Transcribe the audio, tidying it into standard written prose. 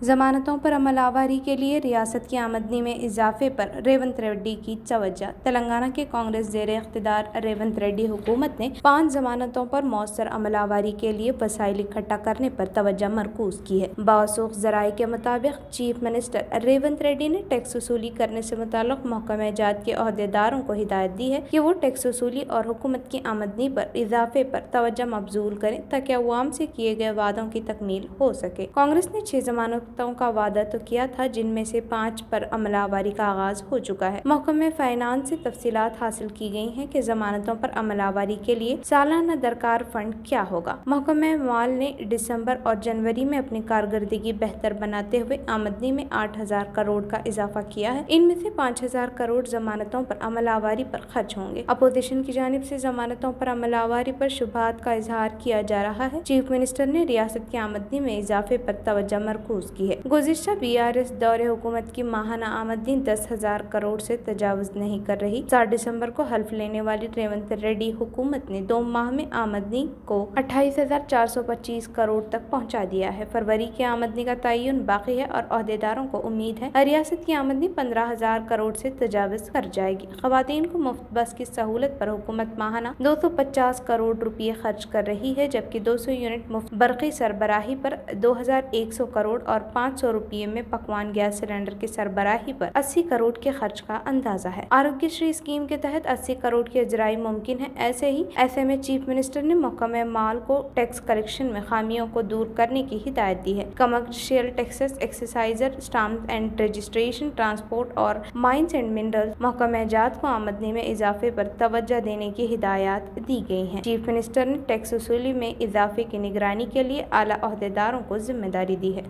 ضمانتوں پر عمل آوری کے لیے ریاست کی آمدنی میں اضافے پر ریونت ریڈی کی توجہ۔ تلنگانہ کے کانگریس زیر اقتدار ریونت ریڈی حکومت نے 5 ضمانتوں پر مؤثر عمل آوری کے لیے وسائل اکٹھا کرنے پر توجہ مرکوز کی ہے۔ باوثوق ذرائع کے مطابق چیف منسٹر ریونت ریڈی نے ٹیکس وصولی کرنے سے متعلق محکمہ جات کے عہدیداروں کو ہدایت دی ہے کہ وہ ٹیکس وصولی اور حکومت کی آمدنی پر اضافے پر توجہ مبذول کریں تاکہ عوام سے کیے گئے وعدوں کی تکمیل ہو سکے۔ کانگریس نے 6 ضمانتوں کا وعدہ تو کیا تھا جن میں سے 5 پر عمل آوری کا آغاز ہو چکا ہے۔ محکمہ فائنانس سے تفصیلات حاصل کی گئی ہیں کہ ضمانتوں پر عمل آوری کے لیے سالانہ درکار فنڈ کیا ہوگا۔ محکمہ مال نے دسمبر اور جنوری میں اپنی کارکردگی بہتر بناتے ہوئے آمدنی میں 8,000 کروڑ کا اضافہ کیا ہے۔ ان میں سے 5,000 کروڑ ضمانتوں پر عمل آوری پر خرچ ہوں گے۔ اپوزیشن کی جانب سے ضمانتوں پر عمل آوری پر شبہات کا اظہار کیا جا رہا ہے۔ چیف منسٹر نے ریاست کی آمدنی میں اضافے پر توجہ مرکوز کی ہے۔ گزشتہ BRS دور حکومت کی ماہانہ آمدنی 10,000 کروڑ سے تجاوز نہیں کر رہی۔ 7 دسمبر کو حلف لینے والی ریونت ریڈی حکومت نے 2 ماہ میں آمدنی کو 28,425 کروڑ تک پہنچا دیا ہے۔ فروری کی آمدنی کا تعین باقی ہے اور عہدیداروں کو امید ہے ریاست کی آمدنی 15,000 کروڑ سے تجاوز کر جائے گی۔ خواتین کو مفت بس کی سہولت پر حکومت ماہانہ 250 کروڑ روپے خرچ کر رہی ہے، جبکہ 200 یونٹ مفت برقی سربراہی پر 2,100 کروڑ اور 500 روپے میں پکوان گیس سلنڈر کی سربراہی پر 80 کروڑ کے خرچ کا اندازہ ہے۔ آروگیہ شری اسکیم کے تحت 80 کروڑ کی اجرائی ممکن ہے۔ ایسے میں چیف منسٹر نے محکمہ مال کو ٹیکس کلیکشن میں خامیوں کو دور کرنے کی ہدایت دی ہے۔ Commercial taxes, excise, stamps and registration, transport اور مائنز اینڈ منرلز محکمہ جات کو آمدنی میں اضافے پر توجہ دینے کی ہدایات دی گئی ہیں۔ چیف منسٹر نے ٹیکس وصولی میں اضافے کی نگرانی کے لیے اعلیٰ عہدیداروں کو ذمہ داری دی ہے۔